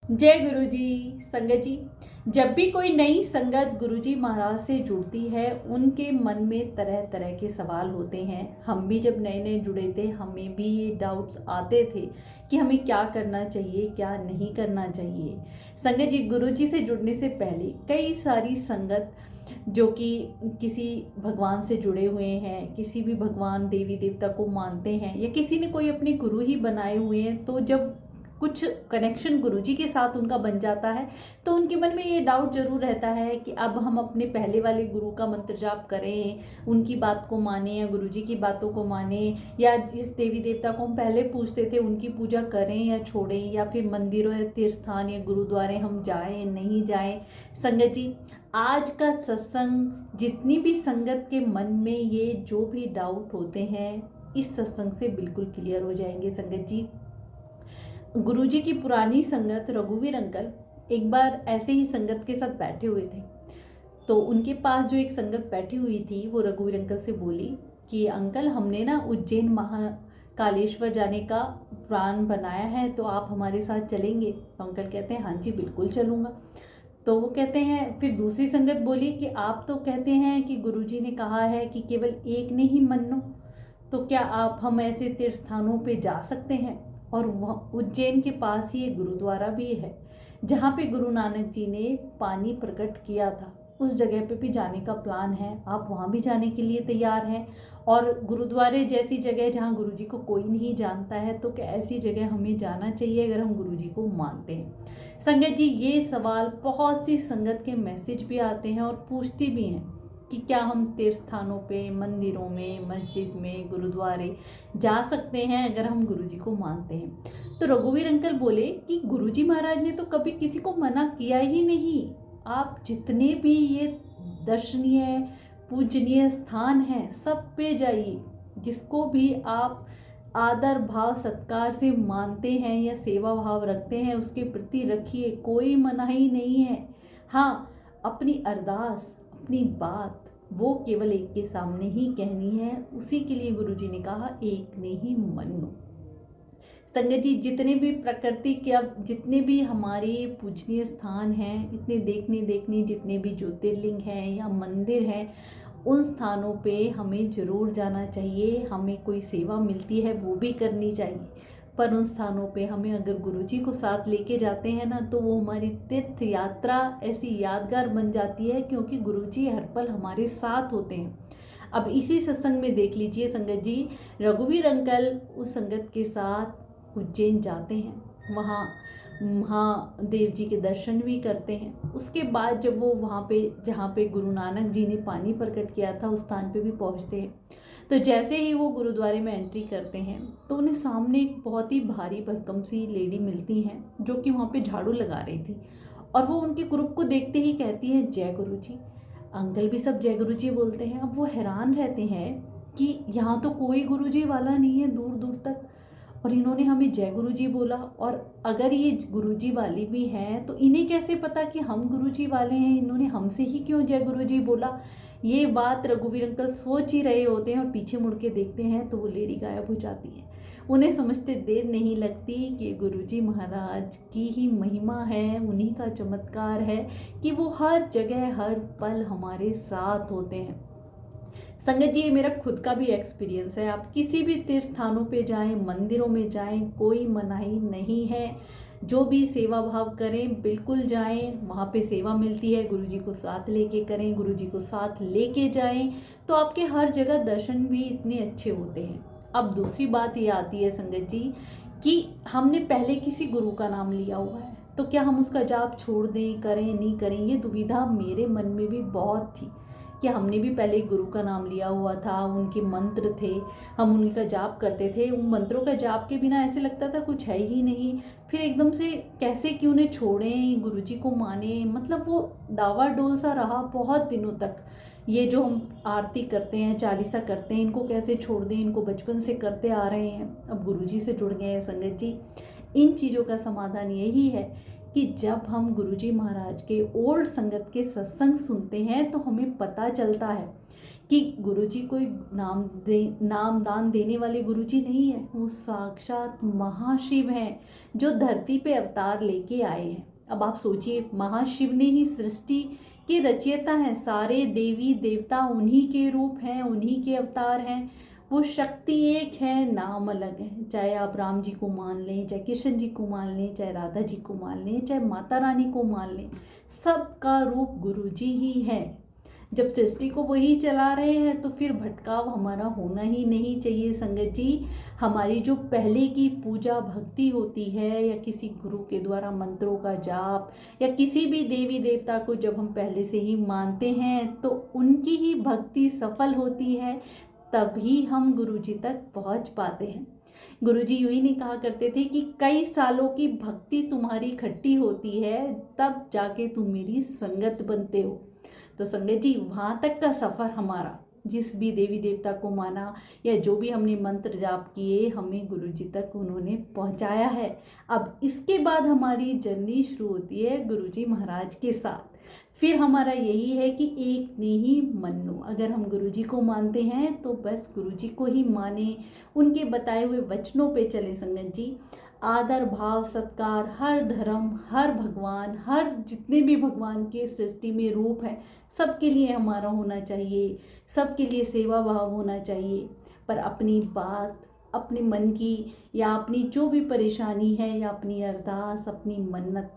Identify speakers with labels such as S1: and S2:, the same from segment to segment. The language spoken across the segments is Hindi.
S1: जय गुरु जी। संगत जी, जब भी कोई नई संगत गुरुजी महाराज से जुड़ती है, उनके मन में तरह तरह के सवाल होते हैं। हम भी जब नए नए जुड़े थे, हमें भी ये डाउट्स आते थे कि हमें क्या करना चाहिए, क्या नहीं करना चाहिए। संगत जी, गुरुजी से जुड़ने से पहले कई सारी संगत जो कि किसी भगवान से जुड़े हुए हैं, किसी भी भगवान देवी देवता को मानते हैं, या किसी ने कोई अपने गुरु ही बनाए हुए हैं, तो जब कुछ कनेक्शन गुरुजी के साथ उनका बन जाता है तो उनके मन में ये डाउट जरूर रहता है कि अब हम अपने पहले वाले गुरु का मंत्र जाप करें, उनकी बात को माने या गुरुजी की बातों को माने, या जिस देवी देवता को हम पहले पूजते थे उनकी पूजा करें या छोड़ें, या फिर मंदिरों या तीर्थ स्थान या गुरुद्वारे हम जाएं नहीं जाएं। संगत जी, आज का सत्संग जितनी भी संगत के मन में ये जो भी डाउट होते हैं, इस सत्संग से बिल्कुल क्लियर हो जाएंगे। संगत जी, गुरुजी की पुरानी संगत रघुवीर अंकल एक बार ऐसे ही संगत के साथ बैठे हुए थे, तो उनके पास जो एक संगत बैठी हुई थी वो रघुवीर अंकल से बोली कि अंकल, हमने ना उज्जैन महाकालेश्वर जाने का प्लान बनाया है, तो आप हमारे साथ चलेंगे? तो अंकल कहते हैं हाँ जी बिल्कुल चलूँगा। तो वो कहते हैं, फिर दूसरी संगत बोली कि आप तो कहते हैं कि गुरुजी ने कहा है कि केवल एक ने ही मानो, तो क्या आप हम ऐसे तीर्थ स्थानों पे जा सकते हैं? और वह उज्जैन के पास ही एक गुरुद्वारा भी है जहाँ पे गुरु नानक जी ने पानी प्रकट किया था। उस जगह पे भी जाने का प्लान है, आप वहाँ भी जाने के लिए तैयार हैं? और गुरुद्वारे जैसी जगह जहाँ गुरुजी को कोई नहीं जानता है, तो क्या ऐसी जगह हमें जाना चाहिए अगर हम गुरुजी को मानते हैं? संगत जी, ये सवाल बहुत सी संगत के मैसेज भी आते हैं और पूछती भी हैं कि क्या हम तीर्थ स्थानों पे, मंदिरों में, मस्जिद में, गुरुद्वारे जा सकते हैं अगर हम गुरुजी को मानते हैं? तो रघुवीर अंकल बोले कि गुरुजी महाराज ने तो कभी किसी को मना किया ही नहीं। आप जितने भी ये दर्शनीय पूजनीय स्थान हैं सब पे जाइए, जिसको भी आप आदर भाव सत्कार से मानते हैं या सेवा भाव रखते हैं उसके प्रति रखिए, कोई मनाही नहीं है। हाँ, अपनी अरदास, अपनी बात वो केवल एक के सामने ही कहनी है। उसी के लिए गुरुजी ने कहा एक ने ही मनो। संगत जी, जितने भी प्रकृति के, अब जितने भी हमारे पूजनीय स्थान हैं, इतने देखने जितने भी ज्योतिर्लिंग हैं या मंदिर हैं, उन स्थानों पे हमें ज़रूर जाना चाहिए। हमें कोई सेवा मिलती है वो भी करनी चाहिए, पर उन स्थानों पे हमें अगर गुरुजी को साथ लेके जाते हैं ना, तो वो हमारी तीर्थ यात्रा ऐसी यादगार बन जाती है, क्योंकि गुरुजी हर पल हमारे साथ होते हैं। अब इसी सत्संग में देख लीजिए संगत जी, रघुवीर अंकल उस संगत के साथ उज्जैन जाते हैं, वहाँ महादेव जी के दर्शन भी करते हैं। उसके बाद जब वो वहाँ पे, जहाँ पे गुरु नानक जी ने पानी प्रकट किया था, उस स्थान पे भी पहुँचते हैं, तो जैसे ही वो गुरुद्वारे में एंट्री करते हैं तो उन्हें सामने एक बहुत ही भारी भरकम सी लेडी मिलती हैं जो कि वहाँ पे झाड़ू लगा रही थी, और वो उनके ग्रुप को देखते ही कहती है जय गुरु जी। अंकल भी सब जय गुरु जी बोलते हैं। अब वो हैरान रहते हैं कि यहाँ तो कोई गुरु जी वाला नहीं है दूर दूर तक, और इन्होंने हमें जय गुरु जी बोला, और अगर ये गुरु जी वाली भी हैं तो इन्हें कैसे पता कि हम गुरु जी वाले हैं? इन्होंने हमसे ही क्यों जय गुरु जी बोला? ये बात रघुवीर अंकल सोच ही रहे होते हैं, और पीछे मुड़ के देखते हैं तो वो लेडी गायब हो जाती है। उन्हें समझते देर नहीं लगती कि गुरुजी महाराज की ही महिमा है, उन्हीं का चमत्कार है कि वो हर जगह हर पल हमारे साथ होते हैं। संगत जी, ये मेरा खुद का भी एक्सपीरियंस है। आप किसी भी तीर्थ स्थानों पे जाएं, मंदिरों में जाएं, कोई मनाही नहीं है। जो भी सेवा भाव करें बिल्कुल जाएं, वहाँ पे सेवा मिलती है, गुरुजी को साथ लेके करें, गुरुजी को साथ लेके जाएं, तो आपके हर जगह दर्शन भी इतने अच्छे होते हैं। अब दूसरी बात ये आती है संगत जी कि हमने पहले किसी गुरु का नाम लिया हुआ है, तो क्या हम उसका जाप छोड़ दें, करें नहीं करें? ये दुविधा मेरे मन में भी बहुत थी कि हमने भी पहले गुरु का नाम लिया हुआ था, उनके मंत्र थे, हम उन्हीं का जाप करते थे। उन मंत्रों का जाप के बिना ऐसे लगता था कुछ है ही नहीं। फिर एकदम से कैसे कि उन्हें छोड़ें, गुरुजी को माने, मतलब वो डावाडोल सा रहा बहुत दिनों तक। ये जो हम आरती करते हैं, चालीसा करते हैं, इनको कैसे छोड़ दें? इनको बचपन से करते आ रहे हैं, अब गुरुजी से जुड़ गए हैं। संगत जी, इन चीज़ों का समाधान यही है कि जब हम गुरुजी महाराज के ओल्ड संगत के सत्संग सुनते हैं तो हमें पता चलता है कि गुरुजी कोई नामदान देने वाले गुरुजी नहीं है, वो साक्षात महाशिव हैं जो धरती पे अवतार लेके आए हैं। अब आप सोचिए, महाशिव ने ही सृष्टि के रचयिता हैं, सारे देवी देवता उन्हीं के रूप हैं, उन्हीं के अवतार हैं। वो शक्ति एक है, नाम अलग है। चाहे आप राम जी को मान लें, चाहे कृष्ण जी को मान लें, चाहे राधा जी को मान लें, चाहे माता रानी को मान लें, सबका रूप गुरु जी ही है। जब सृष्टि को वही चला रहे हैं तो फिर भटकाव हमारा होना ही नहीं चाहिए संगत जी। हमारी जो पहले की पूजा भक्ति होती है या किसी गुरु के द्वारा मंत्रों का जाप या किसी भी देवी देवता को जब हम पहले से ही मानते हैं तो उनकी ही भक्ति सफल होती है, तभी हम गुरु जी तक पहुंच पाते हैं। गुरु जी यूँ ही नहीं कहा करते थे कि कई सालों की भक्ति तुम्हारी इकट्ठी होती है तब जाके तुम मेरी संगत बनते हो। तो संगत जी, वहाँ तक का सफ़र हमारा, जिस भी देवी देवता को माना या जो भी हमने मंत्र जाप किए, हमें गुरु जी तक उन्होंने पहुँचाया है। अब इसके बाद हमारी जर्नी शुरू होती है गुरु जी महाराज के साथ। फिर हमारा यही है कि एक ने ही मन्नो। अगर हम गुरु जी को मानते हैं तो बस गुरु जी को ही माने, उनके बताए हुए वचनों पे चले संगत जी। आदर भाव सत्कार हर धर्म, हर भगवान, हर जितने भी भगवान के सृष्टि में रूप है, सबके लिए हमारा होना चाहिए, सबके लिए सेवा भाव होना चाहिए। पर अपनी बात, अपने मन की या अपनी जो भी परेशानी है या अपनी अरदास, अपनी मन्नत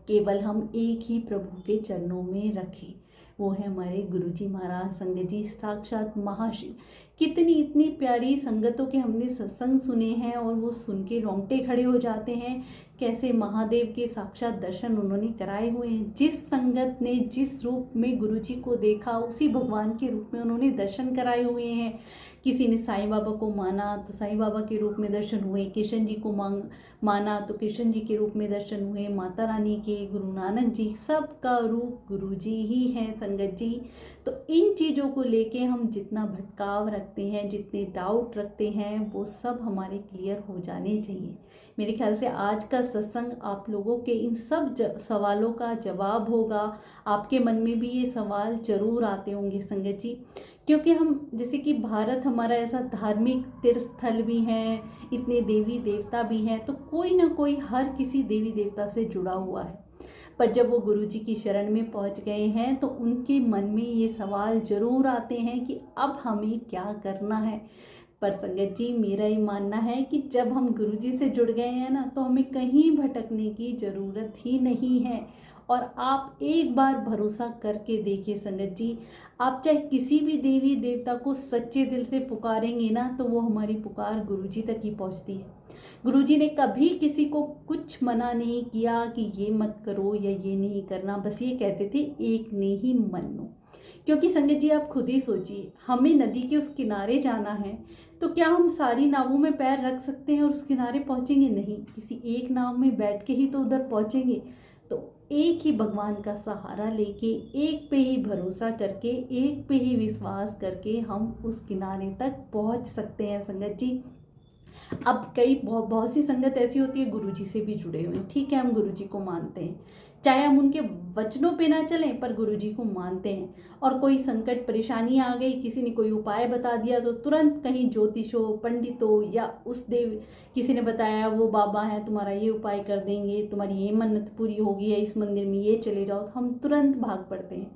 S1: केवल हम एक ही प्रभु के चरणों में रखें, वो है हमारे गुरुजी महाराज संगत जी, साक्षात महाशिव। कितनी इतनी प्यारी संगतों के हमने सत्संग सुने हैं और वो सुन के रोंगटे खड़े हो जाते हैं। कैसे महादेव के साक्षात दर्शन उन्होंने कराए हुए हैं। जिस संगत ने जिस रूप में गुरुजी को देखा उसी भगवान के रूप में उन्होंने दर्शन कराए हुए हैं। किसी ने साईं बाबा को माना तो साईं बाबा के रूप में दर्शन हुए, कृष्ण जी को माना तो कृष्ण जी के रूप में दर्शन हुए, माता रानी के, गुरु नानक जी, सबका रूप गुरु जी ही हैं संगत जी। तो इन चीज़ों को लेके हम जितना भटकाव रखते हैं, जितने डाउट रखते हैं, वो सब हमारे क्लियर हो जाने चाहिए। मेरे ख्याल से आज का सत्संग आप लोगों के इन सब सवालों का जवाब होगा। आपके मन में भी ये सवाल जरूर आते होंगे संगत जी, क्योंकि हम जैसे कि भारत हमारा ऐसा धार्मिक तीर्थ स्थल भी है, इतने देवी देवता भी हैं, तो कोई ना कोई हर किसी देवी देवता से जुड़ा हुआ है। पर जब वो गुरु जी की शरण में पहुंच गए हैं तो उनके मन में ये सवाल जरूर आते हैं कि अब हमें क्या करना है। पर संगत जी, मेरा ये मानना है कि जब हम गुरु जी से जुड़ गए हैं ना, तो हमें कहीं भटकने की ज़रूरत ही नहीं है। और आप एक बार भरोसा करके देखिए संगत जी, आप चाहे किसी भी देवी देवता को सच्चे दिल से पुकारेंगे ना, तो वो हमारी पुकार गुरु जी तक ही पहुंचती है। गुरु जी ने कभी किसी को कुछ मना नहीं किया कि ये मत करो या ये नहीं करना, बस ये कहते थे एक ने ही मानो। क्योंकि संगत जी, आप खुद ही सोचिए, हमें नदी के उस किनारे जाना है तो क्या हम सारी नावों में पैर रख सकते हैं और उस किनारे पहुंचेंगे? नहीं, किसी एक नाव में बैठ के ही तो उधर पहुंचेंगे। तो एक ही भगवान का सहारा लेके, एक पे ही भरोसा करके, एक पे ही विश्वास करके हम उस किनारे तक पहुंच सकते हैं संगत जी। अब कई बहुत सी संगत ऐसी होती है गुरुजी से भी जुड़े हुए हैं, ठीक है, हम गुरुजी को मानते हैं, चाहे हम उनके वचनों पे ना चलें पर गुरुजी को मानते हैं। और कोई संकट परेशानी आ गई, किसी ने कोई उपाय बता दिया तो तुरंत कहीं ज्योतिषो, पंडितों या उस देव किसी ने बताया वो बाबा हैं, तुम्हारा ये उपाय कर देंगे, तुम्हारी ये मन्नत पूरी होगी या इस मंदिर में ये चले जाओ, तो हम तुरंत भाग पड़ते हैं।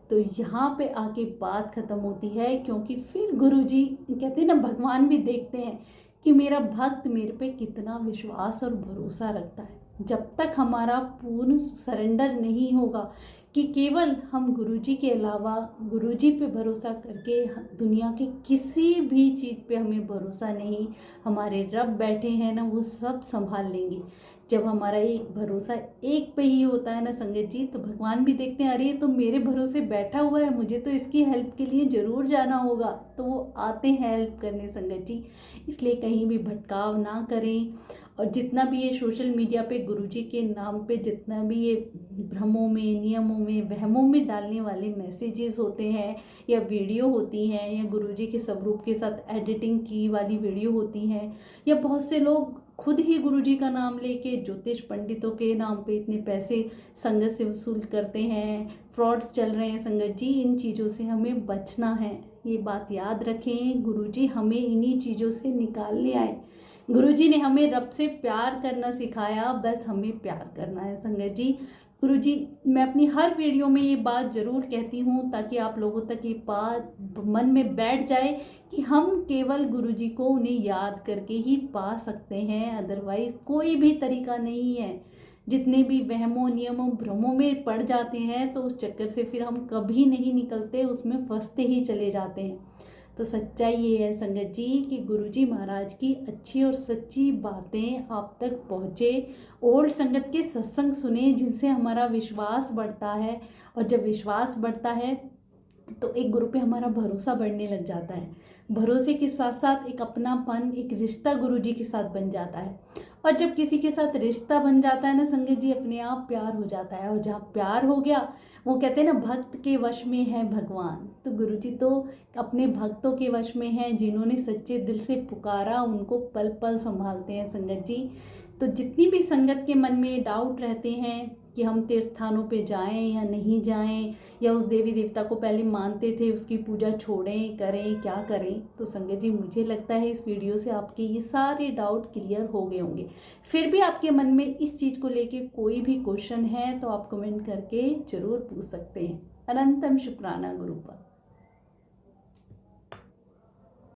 S1: तो यहाँ पे आके बात खत्म होती है, क्योंकि फिर गुरुजी कहते हैं ना, भगवान भी देखते हैं कि मेरा भक्त मेरे पे कितना विश्वास और भरोसा रखता है। जब तक हमारा पूर्ण सरेंडर नहीं होगा कि केवल हम गुरुजी के अलावा गुरुजी पे भरोसा करके दुनिया के किसी भी चीज़ पे हमें भरोसा नहीं, हमारे रब बैठे हैं ना, वो सब संभाल लेंगे। जब हमारा एक भरोसा एक पे ही होता है ना संगत जी, तो भगवान भी देखते हैं, अरे तो मेरे भरोसे बैठा हुआ है, मुझे तो इसकी हेल्प के लिए ज़रूर जाना होगा, तो वो आते हैं हेल्प करने संगत जी। इसलिए कहीं भी भटकाव ना करें। और जितना भी ये सोशल मीडिया पे गुरुजी के नाम पे जितना भी ये भ्रमों में, नियमों में, वहमों में डालने वाले मैसेजेस होते हैं या वीडियो होती हैं या गुरुजी के स्वरूप के साथ एडिटिंग की वाली वीडियो होती हैं, या बहुत से लोग खुद ही गुरुजी का नाम लेके ज्योतिष पंडितों के नाम पे इतने पैसे संगत से वसूल करते हैं, फ्रॉड्स चल रहे हैं संगत जी, इन चीज़ों से हमें बचना है। ये बात याद रखें, गुरुजी हमें इन्हीं चीज़ों से निकालने आए। गुरुजी ने हमें रब से प्यार करना सिखाया, बस हमें प्यार करना है संगत जी। गुरुजी, मैं अपनी हर वीडियो में ये बात ज़रूर कहती हूँ ताकि आप लोगों तक ये बात मन में बैठ जाए कि हम केवल गुरुजी को उन्हें याद करके ही पा सकते हैं, अदरवाइज़ कोई भी तरीका नहीं है। जितने भी वहमों नियमों भ्रमों में पड़ जाते हैं तो उस चक्कर से फिर हम कभी नहीं निकलते, उसमें फंसते ही चले जाते हैं। तो सच्चाई ये है संगत जी कि गुरुजी महाराज की अच्छी और सच्ची बातें आप तक पहुँचे। ओल्ड संगत के सत्संग सुने जिनसे हमारा विश्वास बढ़ता है, और जब विश्वास बढ़ता है तो एक गुरु पे हमारा भरोसा बढ़ने लग जाता है। भरोसे के साथ साथ एक अपनापन, एक रिश्ता गुरुजी के साथ बन जाता है। और जब किसी के साथ रिश्ता बन जाता है ना संगत जी, अपने आप प्यार हो जाता है। और जहाँ प्यार हो गया, वो कहते हैं ना भक्त के वश में है भगवान। तो गुरुजी तो अपने भक्तों के वश में हैं, जिन्होंने सच्चे दिल से पुकारा उनको पल पल संभालते हैं संगत जी। तो जितनी भी संगत के मन में डाउट रहते हैं कि हम तीर्थ स्थानों पे जाएं या नहीं जाएं, या उस देवी देवता को पहले मानते थे उसकी पूजा छोड़ें करें क्या करें, तो संगत जी मुझे लगता है इस वीडियो से आपके ये सारे डाउट क्लियर हो गए होंगे। फिर भी आपके मन में इस चीज़ को लेके कोई भी क्वेश्चन है तो आप कमेंट करके ज़रूर पूछ सकते हैं। अनंतम शुक्राना गुरुपा।